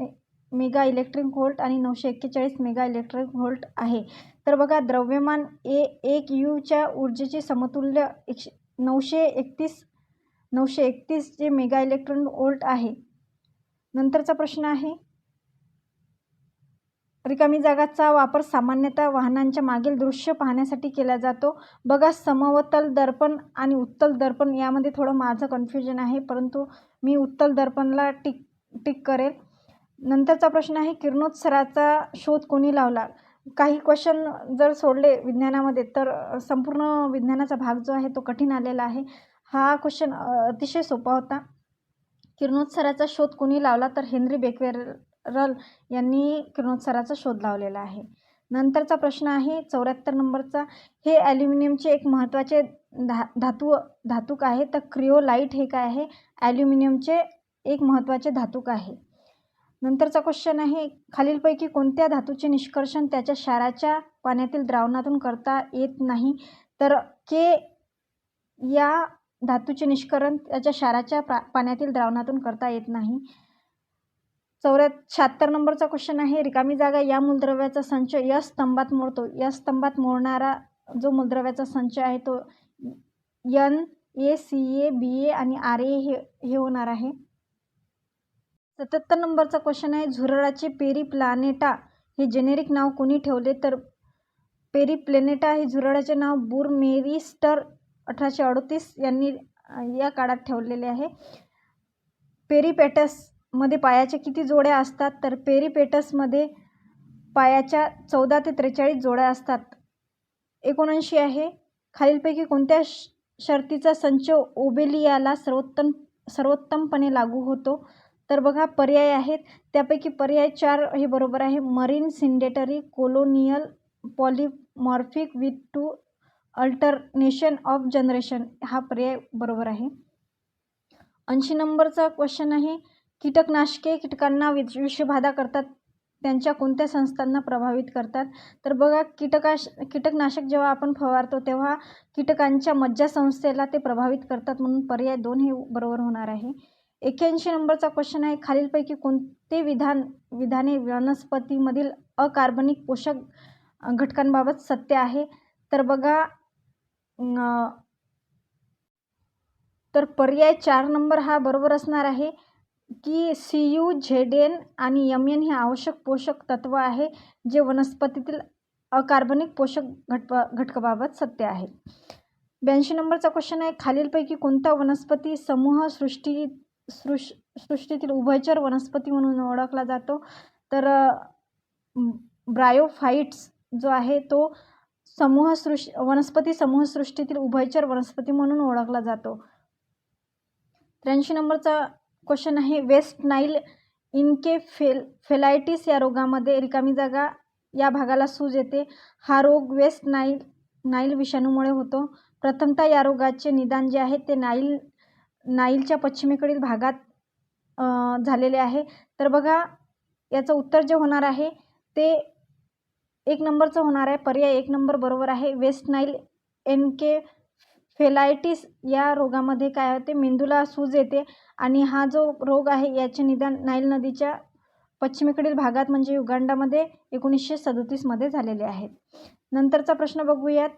Speaker 1: mega electric volt आणि 941 मेगा इलेक्ट्रिक व्होल्ट आहे. तर बघा, द्रव्यमान 1 युच्या ऊर्जेचे समतुल्य 931 जे मेगा इलेक्ट्रॉन व्होल्ट आहे. नंतरचा प्रश्न आहे, रिकामी जागाचा वापर सामान्यतः वाहनांच्या मागील दृश्य पाहण्यासाठी केला जातो. बघा, समतल दर्पण आणि उत्तल दर्पण यामध्ये थोडं माझं कन्फ्युजन आहे, परंतु मी उत्तल दर्पणला टिक करेल. नंतरचा प्रश्न आहे, किरणोत्सर्गाचा शोध कोणी लावला? काही क्वेश्चन जर सोडले विज्ञानामध्ये तर संपूर्ण विज्ञानाचा भाग जो आहे तो कठीण आलेला आहे. हा क्वेश्चन अतिशय सोपा होता. किरणोत्सर्गाचा शोध कोणी लावला? तर हेनरी बेक्वेरेल यांनी किरणोत्सर्गाचा शोध लावलेला आहे. नंतरचा प्रश्न आहे 74 नंबरचा, हे ॲल्युमिनियमचे एक महत्त्वाचे धातूक आहे. तर क्रिओलाइट हे काय आहे? ॲल्युमिनियमचे एक महत्त्वाचे धातूक आहे. नंतरचा क्वेश्चन आहे, खालीलपैकी कोणत्या धातूचे निष्कर्षण त्याच्या क्षाराच्या पाण्यातील द्रावणातून करता येत नाही? तर के या धातूचे निष्करण त्याच्या क्षाराच्या पाण्यातील द्रावणातून करता येत नाही. 76 नंबरचा क्वेश्चन आहे, रिकामी जागा या मूलद्रव्याचा संच एस स्तंभात मोडतो. एस स्तंभात मोडणारा जो मूलद्रव्याचा संच आहे तो NaCa, Ba आणि Ra हे होणार आहे. 77 नंबरचा क्वेश्चन आहे, झुरळाचे पेरिप्लानेटा हे जेनेरिक नाव कोणी ठेवले? तर पेरिप्लेनेटा हे झुरळाचे नाव बुरमेरिस्टर 1838 यांनी या काळात ठेवलेले आहे. पेरिपेटसमध्ये पायाच्या किती जोड्या असतात? तर पेरिपेटसमध्ये पायाच्या 14 ते 43 जोड्या असतात. 79 आहे, खालीलपैकी कोणत्या शर्तीचा संच ओबेलियाला सर्वोत्तमपणे लागू होतो? तर बघा, पर्याय आहेत, त्यापैकी पर्याय 4 हे बरोबर आहे. Marine, sedentary, colonial, polymorphic with two alternation of generation हा पर्याय बरोबर आहे. 80 नंबरचा क्वेश्चन आहे, कीटकनाशके कीटकांना विषबाधा करतात, त्यांच्या कोणत्या संस्थांना प्रभावित करतात? तर बघा, कीटकनाशक जेव्हा आपण फवारतो तेव्हा कीटकांच्या मज्जासंस्थेला ते प्रभावित करतात, म्हणून पर्याय 2 हे बरोबर होणार आहे. 81 नंबरचा क्वेश्चन आहे, खालीलपैकी कोणते विधाने वनस्पतीमधील अकार्बनिक पोषक घटकांबाबत सत्य आहे? तर बघा, तर पर्याय 4 नंबर हा बरोबर असणार आहे की CuZn आणि Mn हे आवश्यक पोषक तत्व आहे जे वनस्पतीतील अकार्बनिक पोषक घटकाबाबत सत्य आहे. 82 नंबरचा क्वेश्चन आहे, खालीलपैकी कोणता वनस्पती समूह सृष्टीतील उभयचर वनस्पती म्हणून ओळखला जातो? तर ब्रायोफाइट्स जो आहे तो वनस्पती समूहसृष्टीतील उभयचर वनस्पती म्हणून ओळखला जातो. 83 नंबरचा क्वेश्चन आहे, वेस्ट नाईल इन्केफेलायटिस या रोगामध्ये रिकामी जागा या भागाला सूज येते. हा रोग वेस्ट नाईल विषाणूमुळे होतो. प्रथमतः या रोगाचे निदान जे आहे ते नाईलच्या पश्चिमेकडील भागात झालेले आहे. तर बघा याचं उत्तर जे होणार आहे ते 1 नंबरचं होणार आहे. पर्याय 1 नंबर बरोबर आहे. वेस्ट नाईल एन्केफेलायटिस या रोगामध्ये काय होते, मेंदूला सूज येते आणि हा जो रोग आहे याचे निदान नाईल नदीच्या पश्चिमेकडील भागात म्हणजे युगांडामध्ये 1937 झालेले आहे. नंतरचा प्रश्न बघूयात.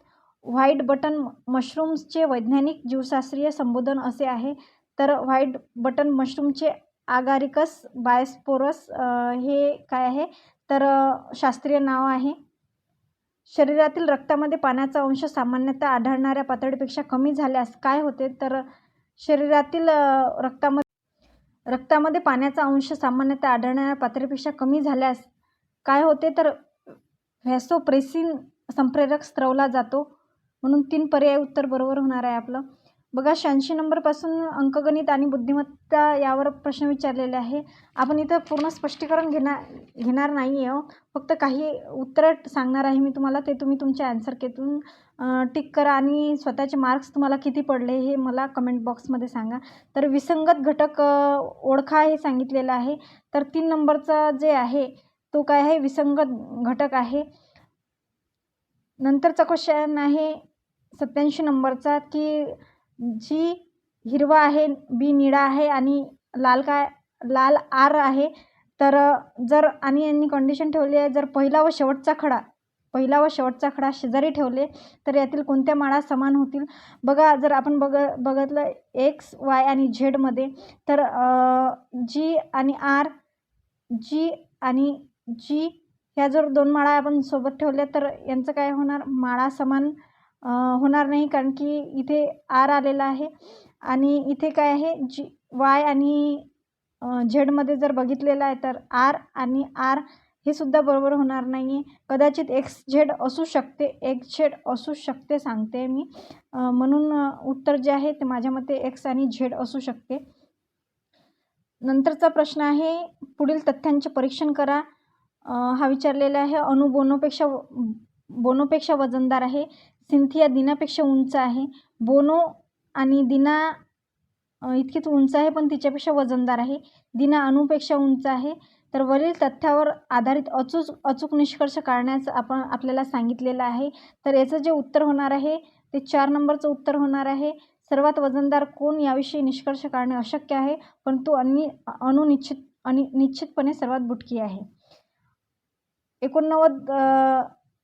Speaker 1: व्हाईट बटन मशरूम्सचे वैज्ञानिक जीवशास्त्रीय संबोधन असे आहे. तर व्हाईट बटन मशरूमचे आगारिकस बायस्पोरस हे काय आहे, तर शास्त्रीय नाव आहे. शरीरातील रक्तामध्ये पाण्याचा अंश सामान्यतः आढळणाऱ्या पातळीपेक्षा कमी झाल्यास काय होते? तर शरीरातील रक्तामध्ये पाण्याचा अंश सामान्यतः आढळणाऱ्या पातळीपेक्षा कमी झाल्यास काय होते? तर व्हॅसोप्रेसिन संप्रेरक स्त्रवला जातो. म्हणून 3 पर्याय उत्तर बरोबर होणार आहे आपलं. बघा 86 नंबरपासून अंकगणित आणि बुद्धिमत्ता यावर प्रश्न विचारलेले आहे. आपण इथं पूर्ण स्पष्टीकरण घेणार नाही आहे, फक्त काही उत्तर सांगणार आहे मी तुम्हाला. ते तुम्ही तुमच्या ॲन्सरकेतून टिक करा आणि स्वतःचे मार्क्स तुम्हाला किती पडले हे मला कमेंट बॉक्समध्ये सांगा. तर विसंगत घटक ओळखा हे सांगितलेलं आहे. तर 3 नंबरचा जे आहे तो काय आहे, विसंगत घटक आहे. नंतरचा क्वेश्चन आहे 87 नंबरचा, की जी हिरवा आहे, बी निळा आहे आणि लाल आर आहे. तर जर आणि यांनी कंडिशन ठेवली आहे, जर पहिला व शेवटचा खडा शेजारी ठेवले तर यातील कोणत्या माळा समान होतील? बघा जर आपण बघितलं एक्स वाय आणि झेडमध्ये, तर जी आणि आर, जी आणि जी ह्या जर 2 माळा आपण सोबत ठेवल्या तर यांचं काय होणार, माळा समान होणार नाही, कारण की इथे आर आलेला आहे आणि इथे काय आहे जी वाय आणि झेडमध्ये जर बघितलेलं आहे तर आर आणि आर हे सुद्धा बरोबर होणार नाही आहे. कदाचित एक्स झेड असू शकते सांगते मी, म्हणून उत्तर जे आहे ते माझ्या मते एक्स आणि झेड असू शकते. नंतरचा प्रश्न आहे, पुढील तथ्यांचे परीक्षण करा हा विचारलेला आहे. अणू बोनोपेक्षा वजनदार आहे. सिन्थिया दिनापेक्षा उंच आहे. बोनो आणि दिना इतकीच उंच आहे पण तिच्यापेक्षा वजनदार आहे. दिना अणूपेक्षा उंच आहे. तर वरील तथ्यावर आधारित अचूक निष्कर्ष काढण्याचं आपल्याला सांगितलेलं आहे. तर याचं जे उत्तर होणार आहे ते 4 नंबरचं उत्तर होणार आहे. सर्वात वजनदार कोण याविषयी निष्कर्ष काढणे अशक्य आहे, परंतु अणू निश्चितपणे सर्वात बुटकी आहे. 89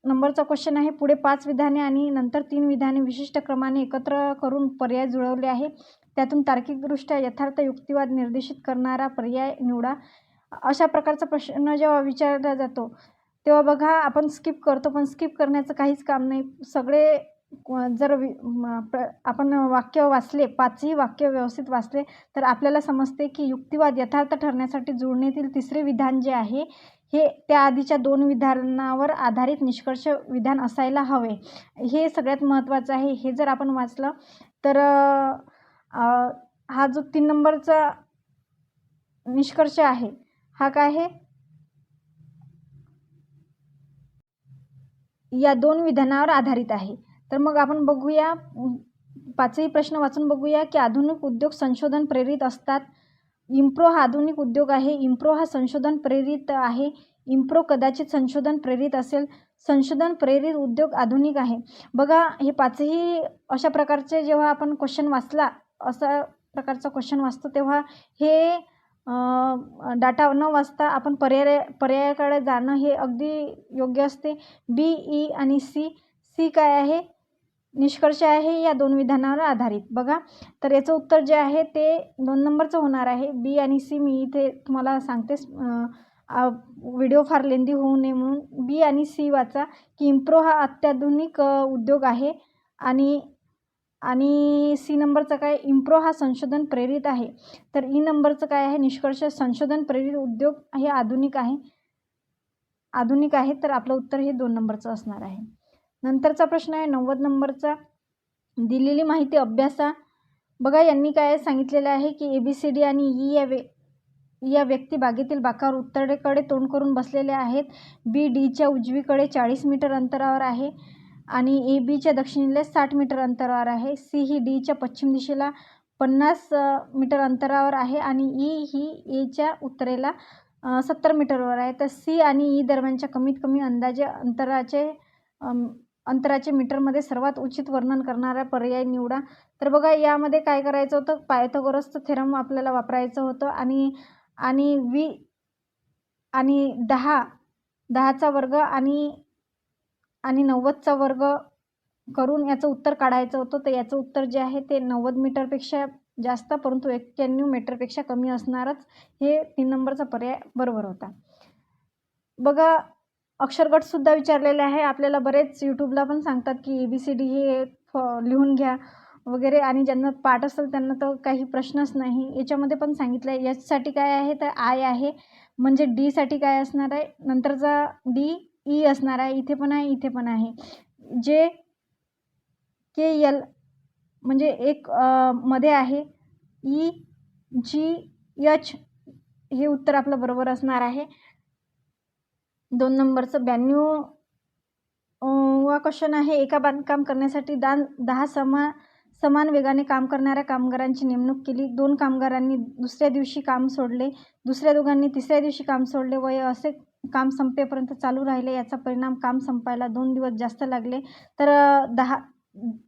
Speaker 1: नंबरचा क्वेश्चन आहे, पुढे 5 विधाने आणि नंतर 3 विधाने विशिष्ट क्रमाने एकत्र करून पर्याय जुळवले आहे. त्यातून तार्किकदृष्ट्या यथार्थ युक्तिवाद निर्देशित करणारा पर्याय निवडा. अशा प्रकारचा प्रश्न जेव्हा विचारला जातो तेव्हा बघा आपण स्किप करतो, पण स्किप करण्याचं काहीच काम नाही. सगळे जर आपण वाक्य वाचले, 5ही वाक्य व्यवस्थित वाचले तर आपल्याला समजते की युक्तिवाद यथार्थ ठरण्यासाठी जुळणीतील तिसरे विधान जे आहे हे त्या आधीच्या 2 विधानावर आधारित निष्कर्ष विधान असायला हवे. हे सगळ्यात महत्त्वाचं आहे. हे जर आपण वाचलं तर हा जो 3 नंबरचा निष्कर्ष आहे हा काय आहे, या 2 विधानावर आधारित आहे. तर मग आपण बघूया 5ही प्रश्न वाचून बघूया की आधुनिक उद्योग संशोधन प्रेरित असतात. इम्प्रो हा आधुनिक उद्योग आहे. इम्प्रो हा संशोधन प्रेरित आहे. इम्प्रो कदाचित संशोधन प्रेरित असेल. संशोधन प्रेरित उद्योग आधुनिक आहे. बघा हे 5ही अशा प्रकारचे जेव्हा आपण क्वेश्चन वाचला, असा प्रकारचा क्वेश्चन वाचतो तेव्हा हे डाटा न वाचता आपण पर्यायाकडे जाणं हे अगदी योग्य असते. बी, ई आणि सी काय आहे, निष्कर्ष आहे या 2 विधानावर आधारित. बघा तर याचं उत्तर जे आहे ते 2 नंबरचं होणार आहे. बी आणि सी मी इथे तुम्हाला सांगते व्हिडिओ फार लेंदी होऊ नये म्हणून बी आणि सी वाचा की इम्प्रो हा अत्याधुनिक उद्योग आहे आणि आणि सी नंबरचं काय इम्प्रो हा संशोधन प्रेरित आहे. तर ई नंबरचं काय आहे निष्कर्ष संशोधन प्रेरित उद्योग हे आधुनिक आहे. तर आपलं उत्तर हे 2 नंबरचं असणार आहे. नंतरचा प्रश्न आहे 90 नंबरचा दिलेली माहिती अभ्यासा. बघा यांनी काय सांगितलेलं आहे की ABCD आणि ई या व्यक्ती बागेतील बाकावर उत्तरेकडे तोंड करून बसलेल्या आहेत. बी डीच्या उजवीकडे 40 मीटर अंतरावर आहे आणि AB च्या दक्षिणेला 60 मीटर अंतरावर आहे. सी ही डीच्या पश्चिम दिशेला 50 मीटर अंतरावर आहे आणि ई ही एच्या उत्तरेला 70 मीटरवर आहे. तर सी आणि ई दरम्यानच्या कमीत कमी अंदाजे अंतराचे मीटरमध्ये सर्वात उचित वर्णन करणारा पर्याय निवडा. तर बघा यामध्ये काय करायचं होतं पायथागोरसचं थेरम आपल्याला वापरायचं होतं आणि 10चा वर्ग आणि 90चा वर्ग करून याचं उत्तर काढायचं होतं. तर याचं उत्तर जे आहे ते 90 मीटरपेक्षा जास्त परंतु 91 मीटरपेक्षा कमी असणारच हे 3 नंबरचा पर्याय बरोबर होता. बघा अक्षरगटसुद्धा विचारलेले आहे. आपल्याला बरेच यूट्यूबला पण सांगतात की ABCD हे लिहून घ्या वगैरे आणि ज्यांना पाठ असेल त्यांना तर काही प्रश्नच नाही. याच्यामध्ये पण सांगितलं आहे यासाठी काय आहे तर आय आहे म्हणजे डीसाठी काय असणार आहे नंतरचा ई असणार आहे. इथे पण आहे इथे पण आहे. जे KL म्हणजे एक मध्ये आहे. EGH हे उत्तर आपलं बरोबर असणार आहे. 2 नंबरचं 92 वा क्वेश्चन आहे एका बांधकाम करण्यासाठी 10 समान वेगाने काम करणाऱ्या कामगारांची नेमणूक केली. 2 कामगारांनी दुसऱ्या दिवशी काम सोडले. दुसऱ्या दोघांनी तिसऱ्या दिवशी काम सोडले व असे काम संपेपर्यंत चालू राहिले. याचा परिणाम काम संपायला 2 दिवस जास्त लागले.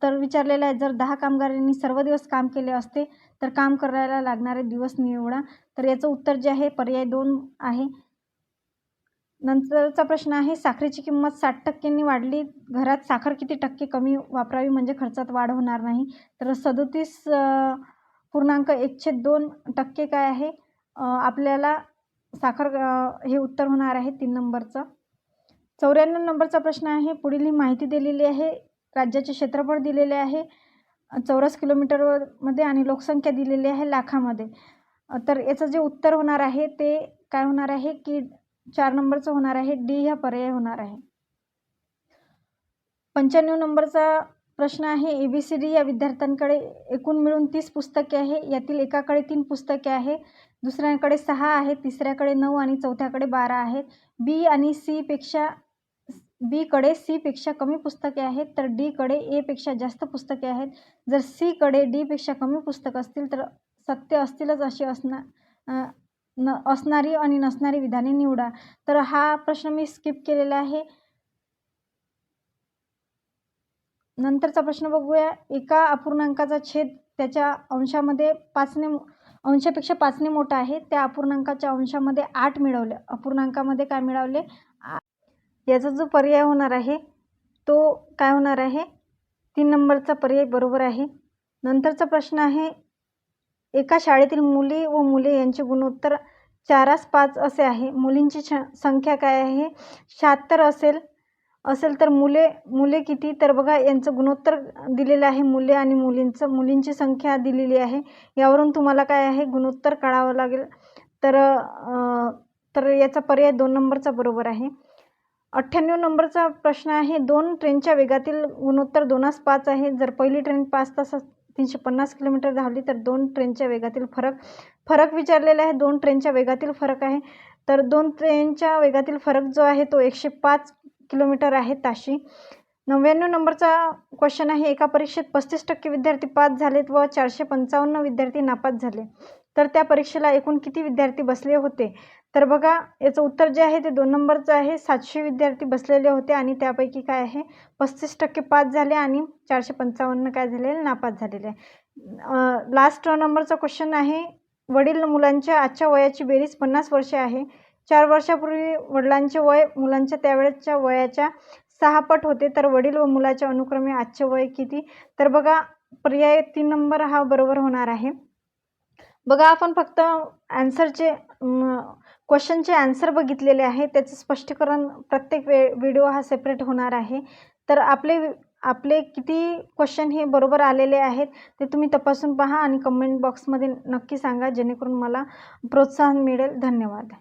Speaker 1: तर विचारलेलं आहे जर 10 कामगारांनी सर्व दिवस काम केले असते तर काम करायला लागणारे दिवस निवडा. तर याचं उत्तर जे आहे पर्याय 2 आहे. नंतरचा प्रश्न आहे साखरेची किंमत 60% वाढली. घरात साखर किती टक्के कमी वापरावी म्हणजे खर्चात वाढ होणार नाही. तर 37.1/2% काय आहे आपल्याला साखर हे उत्तर होणार आहे 3 नंबरचं. 94 नंबरचा प्रश्न आहे पुढील ही माहिती दिलेली आहे. राज्याचे क्षेत्रफळ दिलेले आहे चौरस किलोमीटरमध्ये आणि लोकसंख्या दिलेली आहे लाखामध्ये. तर याचं जे उत्तर होणार आहे ते काय होणार आहे की 4 नंबरचं होणार आहे. डी हा पर्याय होणार आहे. 95 नंबरचा प्रश्न आहे ABCD या विद्यार्थ्यांकडे एकूण मिळून 30 पुस्तके आहे. यातील एकाकडे 3 पुस्तके आहे, दुसऱ्याकडे 6 आहेत, तिसऱ्याकडे 9 आणि चौथ्याकडे 12 आहेत. बी कडे C पेक्षा कमी पुस्तके आहेत तर D कडे A पेक्षा जास्त पुस्तके आहेत. जर C कडे D पेक्षा कमी पुस्तकं असतील तर सत्य असतीलच अशी असणारी आणि नसणारी विधाने निवडा. तर हा प्रश्न मी स्किप केलेला आहे. नंतरचा प्रश्न बघूया. एका अपूर्णांकाचा छेद त्याच्या अंशापेक्षा 5ने मोठा आहे. त्या अपूर्णांकाच्या अंशामध्ये 8 मिळवले. अपूर्णांकामध्ये काय मिळवले? याचा जो पर्याय होणार आहे तो काय होणार आहे? 3 नंबरचा पर्याय बरोबर आहे. नंतरचा प्रश्न आहे एका शाळेतील मुली व मुले यांचे गुणोत्तर 4:5 असे आहे. मुलींची संख्या काय आहे? 76 असेल तर मुले किती? तर बघा यांचं गुणोत्तर दिलेलं आहे मुले आणि मुलींचं. मुलींची संख्या दिलेली आहे. यावरून तुम्हाला काय आहे गुणोत्तर काढावं लागेल. तर याचा पर्याय 2 नंबरचा बरोबर आहे. 98 नंबरचा प्रश्न आहे 2 ट्रेनच्या वेगातील गुणोत्तर 2:5 आहे. जर पहिली ट्रेन 5 तासात 350 किलोमीटर धावली तर 2 ट्रेनच्या वेगातील फरक विचारलेला आहे. 2 ट्रेनच्या वेगातील फरक आहे. तर 2 ट्रेनच्या वेगातील फरक जो आहे तो 105 किलोमीटर आहे ताशी. 99 नंबरचा क्वेश्चन आहे एका परीक्षेत 35% विद्यार्थी पास झालेत व 455 विद्यार्थी नापास झाले. तर त्या परीक्षेला एकूण किती विद्यार्थी बसले होते? तर बघा याचं उत्तर जे आहे ते 2 नंबरचं आहे. 700 विद्यार्थी बसलेले होते आणि त्यापैकी काय आहे 35% पास झाले आणि 455 काय झालेले नापास झालेले आहे. लास्ट नंबरचा क्वेश्चन आहे वडील मुलांच्या आजच्या वयाची बेरीज 50 वर्षे आहे. 4 वर्षापूर्वी वडिलांचे वय मुलांच्या त्यावेळेच्या वयाच्या 6 पट होते. तर वडील व मुलाच्या अनुक्रमे आजचे वय किती? तर बघा पर्याय 3 नंबर हा बरोबर होणार आहे. बघा आपण फक्त आन्सरचे क्वेश्चनचे आन्सर बघितलेले आहे. त्याचं स्पष्टीकरण प्रत्येक व्हिडिओ हा सेपरेट होणार आहे. तर आपले किती क्वेश्चन हे बरोबर आलेले आहेत ते तुम्ही तपासून पहा आणि कमेंट बॉक्समध्ये नक्की सांगा, जेणेकरून मला प्रोत्साहन मिळेल. धन्यवाद.